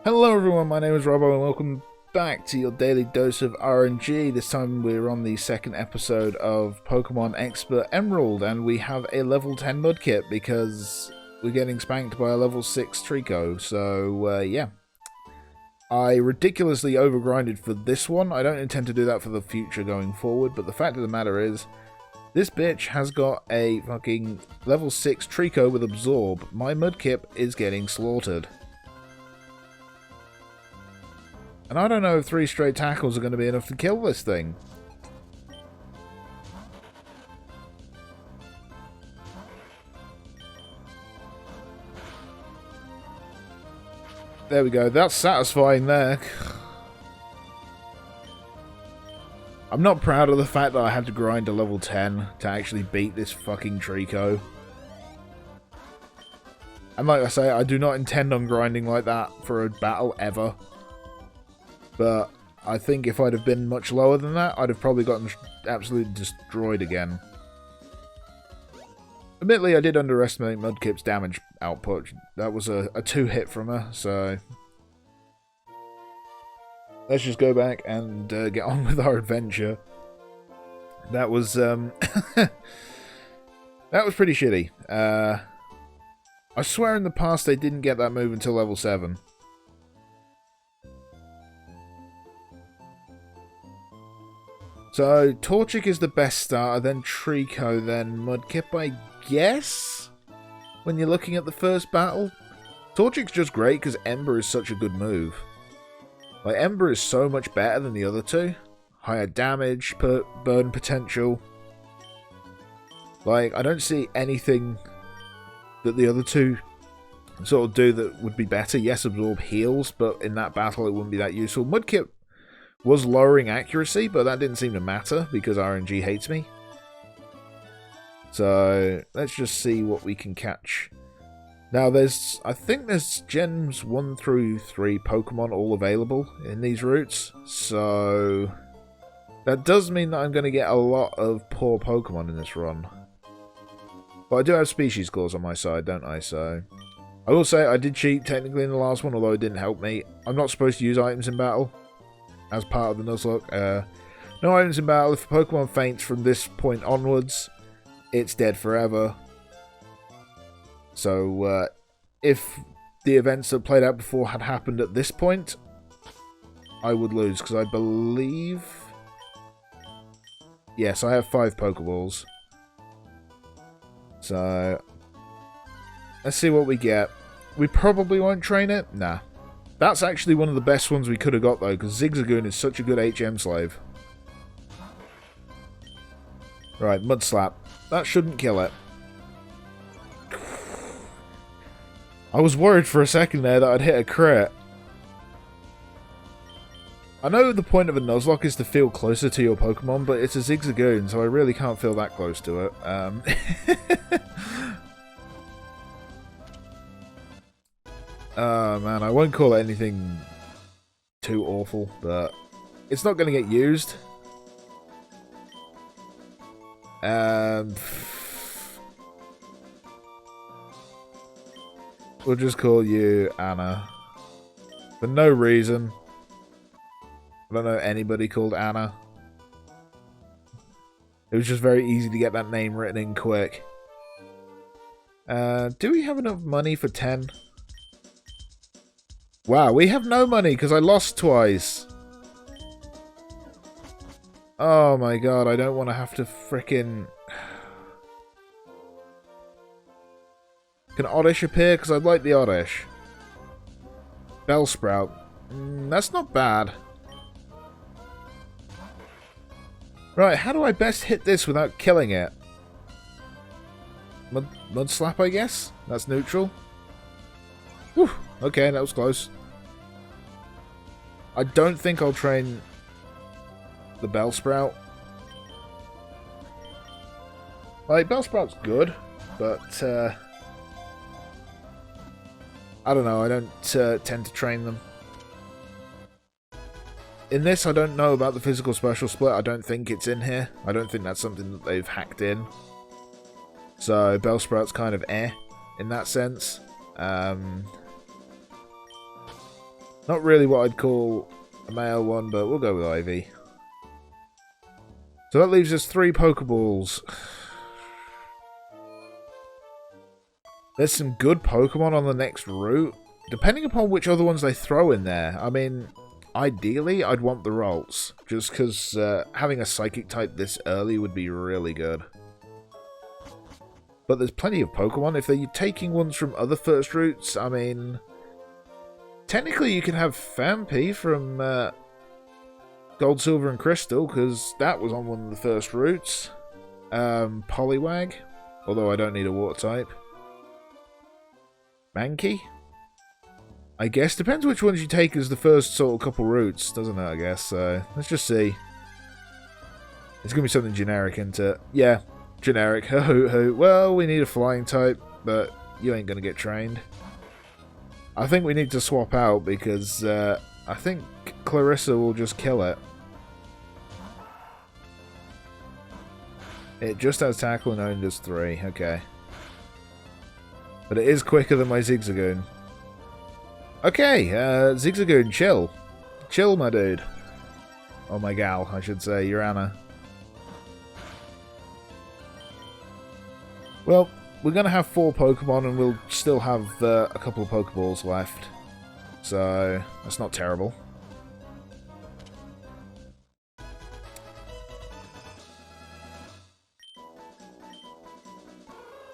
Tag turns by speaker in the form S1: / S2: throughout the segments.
S1: Hello everyone, my name is Robbo and welcome back to your daily dose of RNG. This time we're on the second episode of Pokemon Expert Emerald and we have a level 10 Mudkip because we're getting spanked by a level 6 Trico. So yeah, I ridiculously overgrinded for this one. I don't intend to do that for the future going forward, but the fact of the matter is this bitch has got a fucking level 6 Trico with Absorb. My Mudkip is getting slaughtered. And I don't know if 3 straight tackles are going to be enough to kill this thing. There we go. That's satisfying there. I'm not proud of the fact that I had to grind to level 10 to actually beat this fucking Trico. And like I say, I do not intend on grinding like that for a battle ever. But I think if I'd have been much lower than that, I'd have probably gotten absolutely destroyed again. Admittedly, I did underestimate Mudkip's damage output. That was a 2-hit from her, so let's just go back and get on with our adventure. That was that was pretty shitty. I swear in the past they didn't get that move until level 7. So, Torchic is the best starter, then Trico, then Mudkip, I guess? When you're looking at the first battle? Torchic's just great because Ember is such a good move. Like, Ember is so much better than the other two. Higher damage, burn potential. Like, I don't see anything that the other two sort of do that would be better. Yes, Absorb heals, but in that battle it wouldn't be that useful. Mudkip was lowering accuracy, but that didn't seem to matter because RNG hates me. So let's just see what we can catch. Now I think there's Gens 1 through 3 Pokemon all available in these routes. So that does mean that I'm going to get a lot of poor Pokemon in this run. But I do have species scores on my side, don't I? So I will say I did cheat technically in the last one, although it didn't help me. I'm not supposed to use items in battle as part of the Nuzlocke. No items in battle. If a Pokemon faints from this point onwards, it's dead forever. So, if the events that played out before had happened at this point, I would lose, because I believe... Yes, I have 5 Pokeballs. So, let's see what we get. We probably won't train it? Nah. That's actually one of the best ones we could have got, though, because Zigzagoon is such a good HM slave. Right, Mud Slap. That shouldn't kill it. I was worried for a second there that I'd hit a crit. I know the point of a Nuzlocke is to feel closer to your Pokemon, but it's a Zigzagoon, so I really can't feel that close to it. Oh man, I won't call it anything too awful, but it's not going to get used. We'll just call you Anna. For no reason. I don't know anybody called Anna. It was just very easy to get that name written in quick. Do we have enough money for 10? Wow, we have no money because I lost twice. Oh my god, I don't want to have to frickin'... Can Oddish appear? Because I'd like the Oddish. Bellsprout. That's not bad. Right, how do I best hit this without killing it? Mud Slap, I guess? That's neutral. Whew, okay, that was close. I don't think I'll train the Bellsprout. Like, Bellsprout's good, but I don't know, I don't tend to train them. In this, I don't know about the physical special split. I don't think it's in here. I don't think that's something that they've hacked in. So, Bellsprout's kind of in that sense. Not really what I'd call a male one, but we'll go with Ivy. So that leaves us 3 Pokeballs. There's some good Pokemon on the next route, depending upon which other ones they throw in there. I mean, ideally, I'd want the Ralts, just because having a Psychic type this early would be really good. But there's plenty of Pokemon. If they're taking ones from other first routes, I mean, technically you can have Fampi from Gold, Silver, and Crystal, because that was on one of the first routes. Poliwag, although I don't need a Water type. Mankey? I guess. Depends which ones you take as the first sort of couple routes, doesn't it, I guess? So, let's just see. It's going to be something generic, isn't it? Yeah, generic. Well, we need a flying type, but you ain't going to get trained. I think we need to swap out because I think Clarissa will just kill it. It just has tackle and only does 3. Okay. But it is quicker than my Zigzagoon. Okay, Zigzagoon, chill. Chill, my dude. Oh, my gal, I should say. Urana. Well, we're going to have 4 Pokemon and we'll still have a couple of Pokeballs left. So, that's not terrible.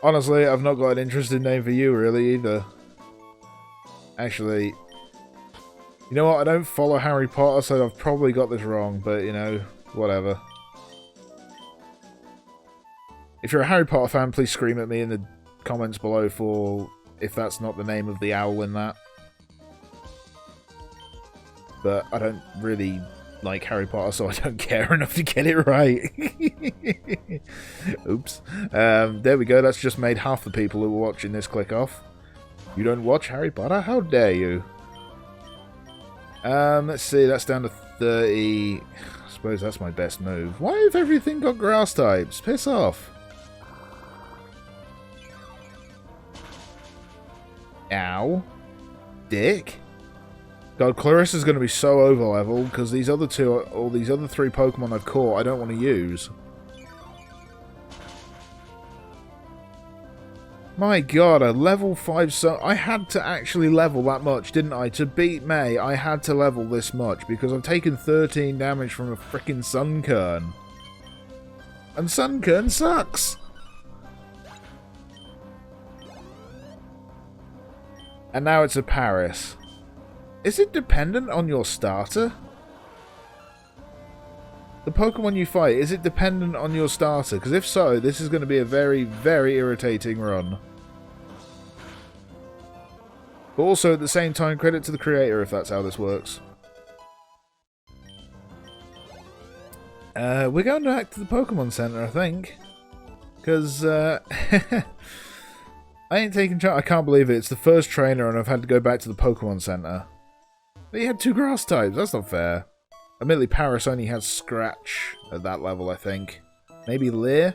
S1: Honestly, I've not got an interesting name for you, really, either. Actually, you know what? I don't follow Harry Potter, so I've probably got this wrong, but, you know, whatever. If you're a Harry Potter fan, please scream at me in the comments below for if that's not the name of the owl in that. But I don't really like Harry Potter, so I don't care enough to get it right. Oops. There we go. That's just made half the people who are watching this click off. You don't watch Harry Potter? How dare you? Let's see. That's down to 30. I suppose that's my best move. Why have everything got grass types? Piss off. Ow. Dick. God, Clarissa's going to be so over-leveled, because these other 3 Pokemon I've caught, I don't want to use. My god, a level 5 Sun... I had to actually level that much, didn't I? To beat May, I had to level this much, because I've taken 13 damage from a frickin' Sunkern. And Sunkern sucks! And now it's a Paris. Is it dependent on your starter? The Pokemon you fight, is it dependent on your starter? Because if so, this is going to be a very, very irritating run. But also, at the same time, credit to the creator if that's how this works. We're going back to the Pokemon Center, I think. Because, I ain't taking chance. I can't believe it. It's the first trainer and I've had to go back to the Pokemon Center. But he had 2 grass types. That's not fair. Admittedly, Paris only has Scratch at that level, I think. Maybe Leer?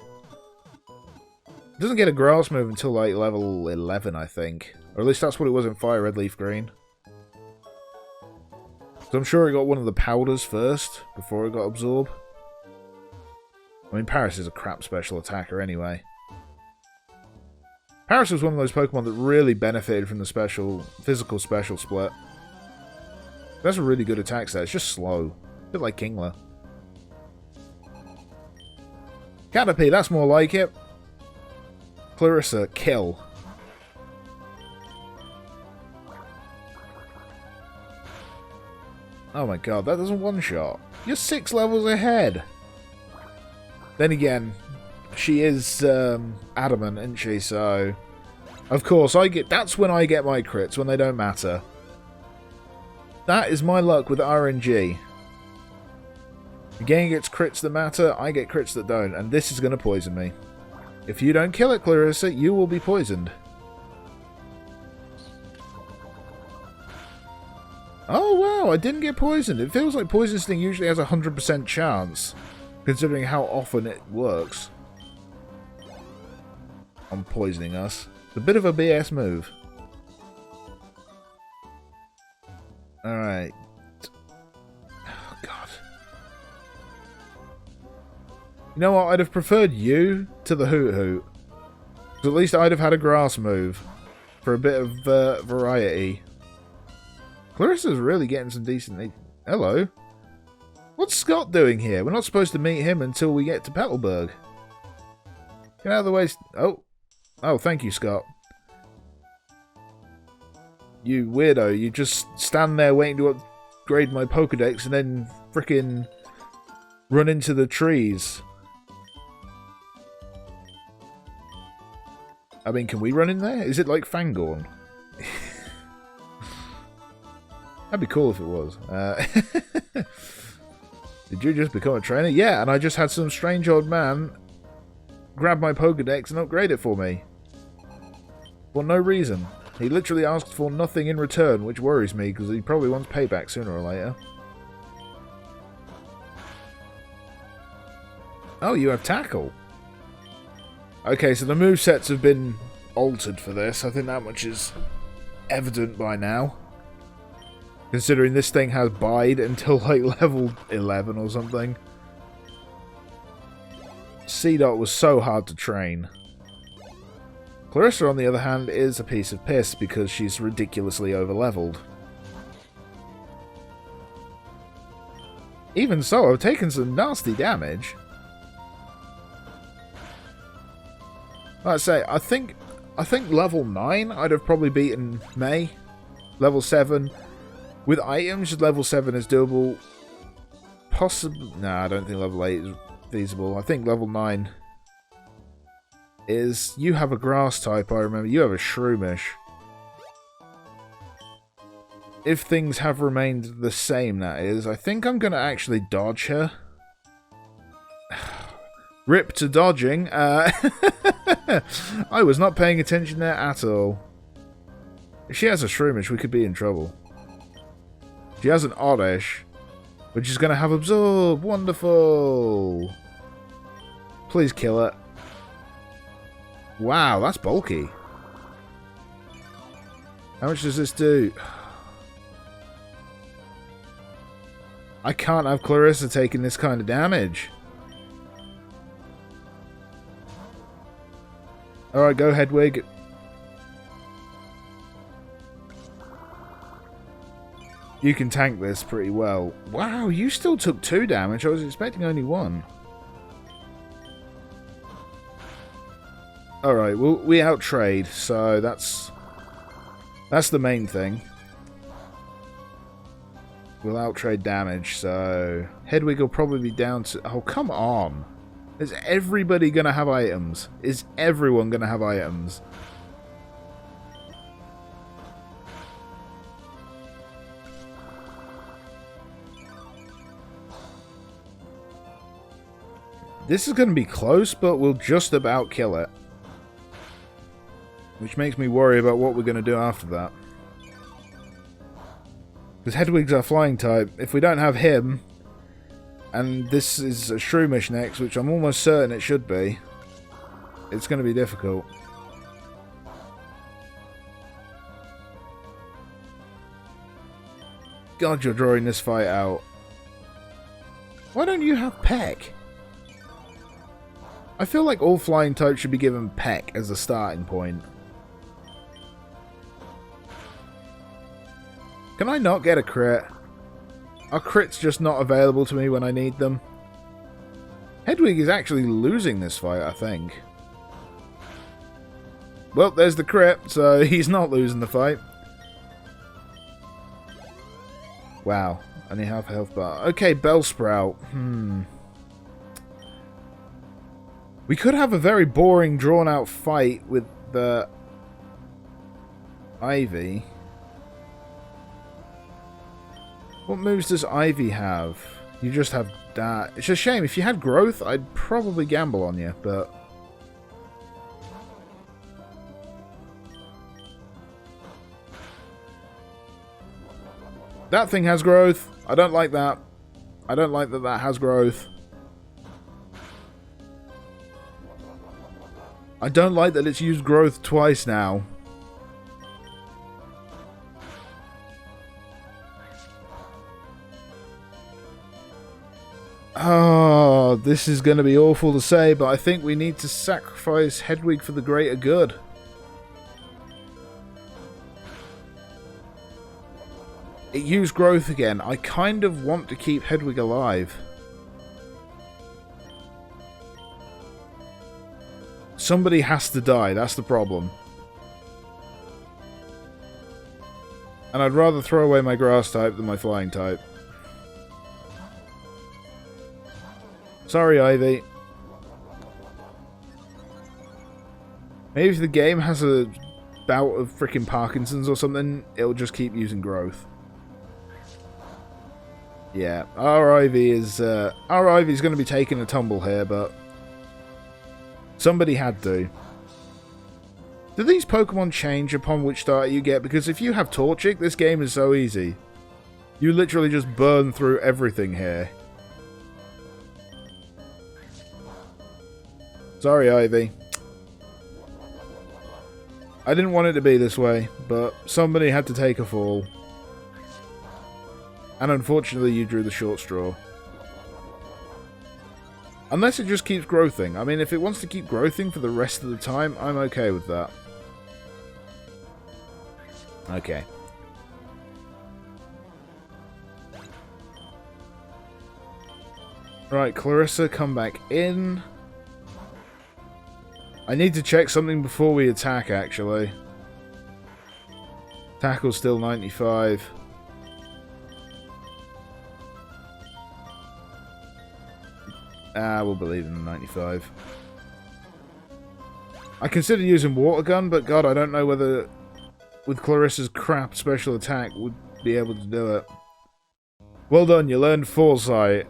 S1: It doesn't get a grass move until like level 11, I think. Or at least that's what it was in Fire Red, Leaf Green. So I'm sure it got one of the powders first, before it got Absorb. I mean, Paris is a crap special attacker anyway. Paris was one of those Pokemon that really benefited from the physical special split. That's a really good attack set. It's just slow. A bit like Kingler. Caterpie, that's more like it. Clarissa, kill. Oh my god, that doesn't one-shot. You're 6 levels ahead. Then again, she is adamant, isn't she? So, of course, that's when I get my crits, when they don't matter. That is my luck with RNG. The game gets crits that matter, I get crits that don't, and this is going to poison me. If you don't kill it, Clarissa, you will be poisoned. Oh wow, I didn't get poisoned. It feels like Poison Sting usually has a 100% chance, considering how often it works on poisoning us. It's a bit of a BS move. Alright. Oh, God. You know what? I'd have preferred you to the Hoot Hoot. Because at least I'd have had a grass move. For a bit of variety. Clarissa's really getting some decent... Hello. What's Scott doing here? We're not supposed to meet him until we get to Petalburg. Get out of the way. Oh. Oh, thank you, Scott. You weirdo. You just stand there waiting to upgrade my Pokedex and then frickin' run into the trees. I mean, can we run in there? Is it like Fangorn? That'd be cool if it was. Did you just become a trainer? Yeah, and I just had some strange old man grab my Pokedex and upgrade it for me. For no reason. He literally asked for nothing in return, which worries me, because he probably wants payback sooner or later. Oh, you have Tackle. Okay, so the movesets have been altered for this. I think that much is evident by now. Considering this thing has Bide until like level 11 or something. C-Dot was so hard to train. Clarissa, on the other hand, is a piece of piss because she's ridiculously over-leveled. Even so, I've taken some nasty damage. Like I say, I think level 9 I'd have probably beaten May. Level 7... With items, level 7 is doable. Possibly... Nah, I don't think level 8 is feasible. I think level 9 is... You have a grass type, I remember. You have a Shroomish. If things have remained the same, that is. I think I'm going to actually dodge her. Rip to dodging. I was not paying attention there at all. If she has a Shroomish, we could be in trouble. She has an Oddish, which is going to have Absorb. Wonderful. Please kill it. Wow, that's bulky. How much does this do? I can't have Clarissa taking this kind of damage. Alright, go Hedwig. You can tank this pretty well. Wow, you still took 2 damage. I was expecting only 1. Alright, well, we outtrade, so that's the main thing. We'll outtrade damage, so... Hedwig will probably be down to... Oh, come on! Is everybody gonna have items? Is everyone gonna have items? This is going to be close, but we'll just about kill it. Which makes me worry about what we're going to do after that. Because Hedwig's our flying type. If we don't have him, and this is a Shroomish next, which I'm almost certain it should be, it's going to be difficult. God, you're drawing this fight out. Why don't you have Peck? I feel like all flying types should be given Peck as a starting point. Can I not get a crit? Are crits just not available to me when I need them? Hedwig is actually losing this fight, I think. Well, there's the crit, so he's not losing the fight. Wow, only half a health bar. Okay, Bellsprout. We could have a very boring, drawn-out fight with the Ivy. What moves does Ivy have? You just have that. It's a shame. If you had Growth, I'd probably gamble on you, but... That thing has Growth. I don't like that. I don't like that that has Growth. I don't like that it's used Growth twice now. Oh, this is going to be awful to say, but I think we need to sacrifice Hedwig for the greater good. It used growth again. I kind of want to keep Hedwig alive. Somebody has to die, that's the problem. And I'd rather throw away my grass type than my flying type. Sorry, Ivy. Maybe if the game has a bout of freaking Parkinson's or something, it'll just keep using growth. Yeah, our Ivy's going to be taking a tumble here, but somebody had to. Do these Pokemon change upon which starter you get? Because if you have Torchic, this game is so easy. You literally just burn through everything here. Sorry, Ivy. I didn't want it to be this way, but somebody had to take a fall. And unfortunately, you drew the short straw. Unless it just keeps growthing. I mean, if it wants to keep growthing for the rest of the time, I'm okay with that. Okay. Right, Clarissa, come back in. I need to check something before we attack, actually. Tackle's still 95. We'll believe in the 95. I considered using Water Gun, but God, I don't know whether with Clarissa's crap special attack would be able to do it. Well done, you learned Foresight.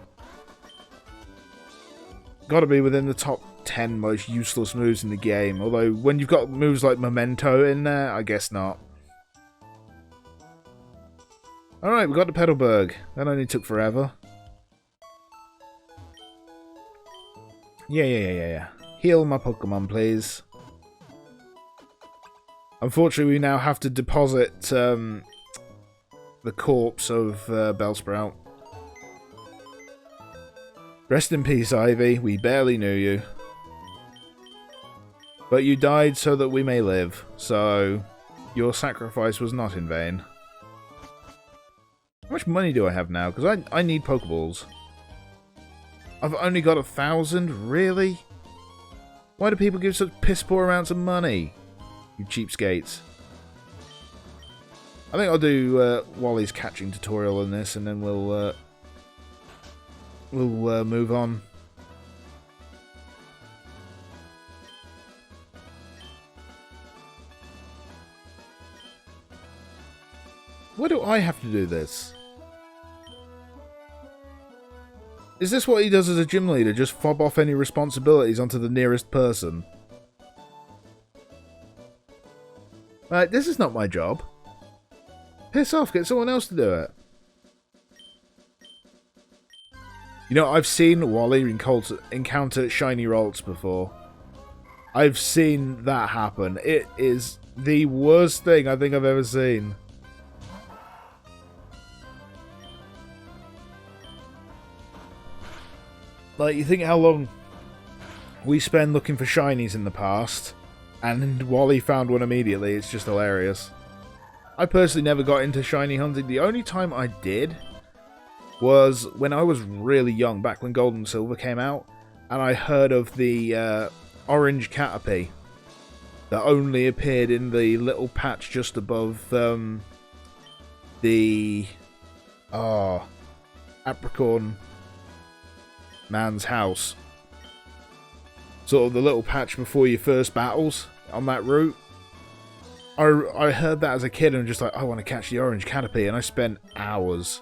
S1: Gotta be within the top 10 most useless moves in the game, although when you've got moves like Memento in there, I guess not. Alright, we got the Petalburg. That only took forever. Yeah. Heal my Pokemon, please. Unfortunately, we now have to deposit the corpse of Bellsprout. Rest in peace, Ivy. We barely knew you. But you died so that we may live, so your sacrifice was not in vain. How much money do I have now? Because I need Pokeballs. I've only got 1,000? Really? Why do people give such piss-poor amounts of money? You cheapskates. I think I'll do Wally's catching tutorial in this, and then we'll move on. Why do I have to do this? Is this what he does as a gym leader? Just fob off any responsibilities onto the nearest person? Right, this is not my job. Piss off, get someone else to do it. You know, I've seen Wally encounter shiny Rolts before. I've seen that happen. It is the worst thing I think I've ever seen. Like, you think how long we spend looking for shinies in the past, and Wally found one immediately. It's just hilarious. I personally never got into shiny hunting. The only time I did was when I was really young, back when Gold and Silver came out, and I heard of the orange Caterpie that only appeared in the little patch just above the Apricorn man's house. Sort of the little patch before your first battles on that route. I heard that as a kid and just like, I want to catch the orange Caterpie, and I spent hours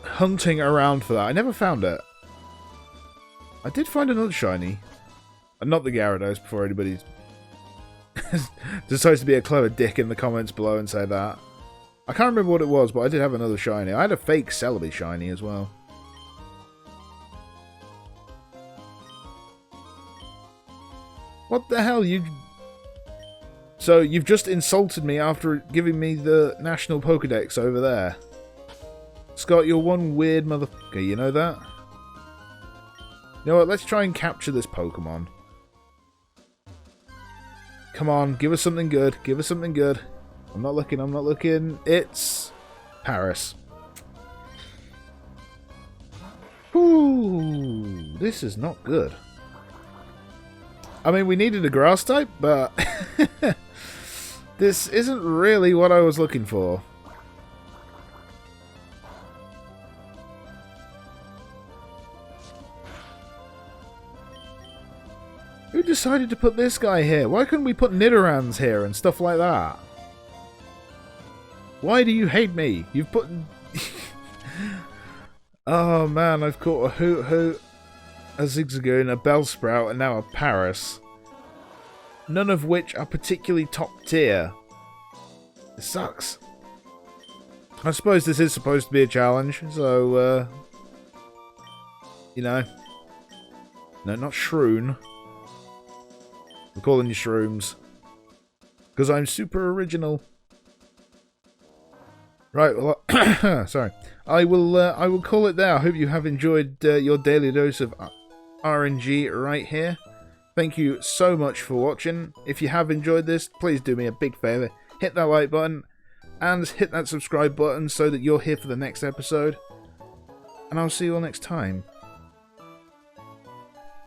S1: hunting around for that. I never found it. I did find another shiny. And not the Gyarados, before anybody decides to be a clever dick in the comments below and say that. I can't remember what it was, but I did have another shiny. I had a fake Celebi shiny as well. What the hell, So, you've just insulted me after giving me the National Pokedex over there. Scott, you're one weird motherfucker, you know that? You know what, let's try and capture this Pokemon. Come on, give us something good. Give us something good. I'm not looking, I'm not looking. It's Paris. Ooh, this is not good. I mean, we needed a grass type, but this isn't really what I was looking for. Who decided to put this guy here? Why couldn't we put Nidorans here and stuff like that? Why do you hate me? You've put... Oh man, I've caught a Hoot, a Zigzagoon, a Bellsprout, and now a Paris. None of which are particularly top tier. It sucks. I suppose this is supposed to be a challenge, so, you know. No, not Shroon. I'm calling you Shrooms. Because I'm super original. Right, well, sorry. I will call it there. I hope you have enjoyed your daily dose of RNG right here. Thank you so much for watching. If you have enjoyed this, please do me a big favour. Hit that like button and hit that subscribe button so that you're here for the next episode. And I'll see you all next time.